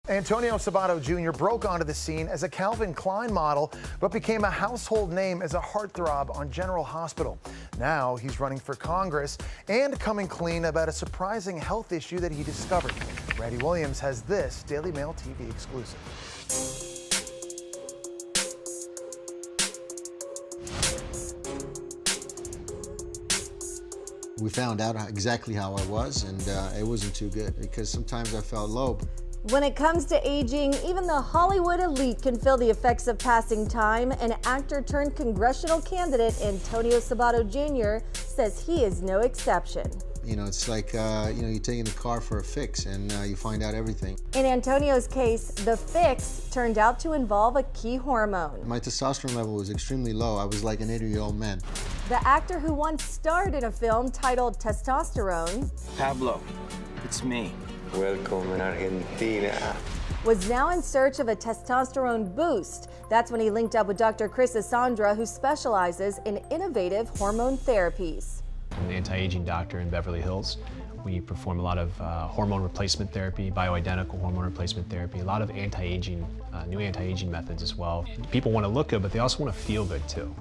Antonio Sabato Jr. broke onto the scene as a Calvin Klein model, but became a household name as a heartthrob on General Hospital. Now he's running for Congress and coming clean about a surprising health issue that he discovered. Randy Williams has this Daily Mail TV exclusive. We found out exactly how I was, and it wasn't too good because sometimes I felt low. When it comes to aging, even the Hollywood elite can feel the effects of passing time, and actor turned congressional candidate Antonio Sabato Jr. says he is no exception. You know, it's like, you're taking the car for a fix and you find out everything. In Antonio's case, the fix turned out to involve a key hormone. My testosterone level was extremely low. I was like an 80-year-old man. The actor who once starred in a film titled Testosterone, Pablo, it's me. Welcome in Argentina. Was now in search of a testosterone boost. That's when he linked up with Dr. Asandra, who specializes in innovative hormone therapies. I'm an anti-aging doctor in Beverly Hills. We perform a lot of hormone replacement therapy, bioidentical hormone replacement therapy, a lot of anti-aging, new anti-aging methods as well. People want to look good, but they also want to feel good too.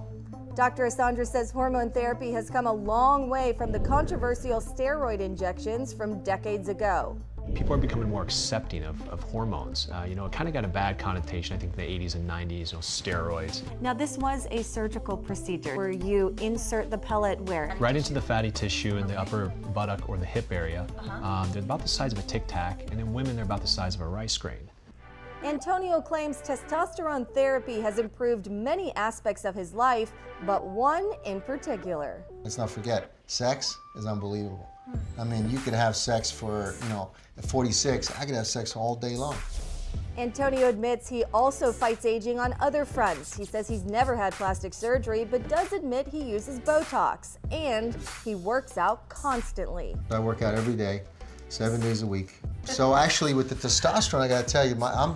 Dr. Asandra says hormone therapy has come a long way from the controversial steroid injections from decades ago. People are becoming more accepting of hormones. It kind of got a bad connotation, I think, in the 80s and 90s, steroids. Now, this was a surgical procedure where you insert the pellet where? Right into the fatty tissue in the upper buttock or the hip area. They're about the size of a Tic Tac, and in women, they're about the size of a rice grain. Antonio claims testosterone therapy has improved many aspects of his life, but one in particular. Let's not forget, sex is unbelievable. I mean, you could have sex for, at 46, I could have sex all day long. Antonio admits he also fights aging on other fronts. He says he's never had plastic surgery, but does admit he uses Botox, and he works out constantly. I work out every day, 7 days a week. So actually with the testosterone, I gotta tell you, I'm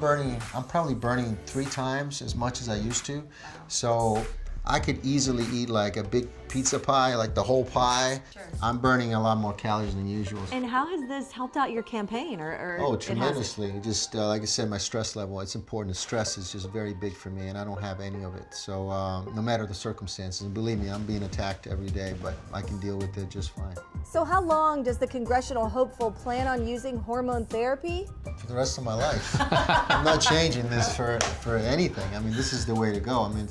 probably burning 3 times as much as I used to. So I could easily eat like a big pizza pie, like the whole pie. Sure. I'm burning a lot more calories than usual. And how has this helped out your campaign? Oh, tremendously. Just like I said, my stress level, it's important. The stress is just very big for me, and I don't have any of it. So no matter the circumstances, and believe me, I'm being attacked every day, but I can deal with it just fine. So how long does the congressional hopeful plan on using hormone therapy? For the rest of my life. I'm not changing this for anything. I mean, this is the way to go. I mean,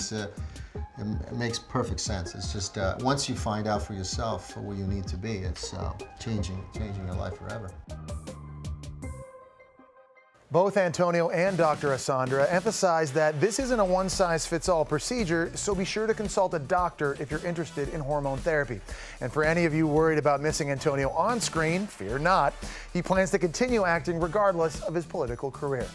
it makes perfect sense. It's just once you find out for yourself where you need to be, it's changing your life forever. Both Antonio and Dr. Asandra emphasize that this isn't a one-size-fits-all procedure, so be sure to consult a doctor if you're interested in hormone therapy. And for any of you worried about missing Antonio on screen, fear not. He plans to continue acting regardless of his political career.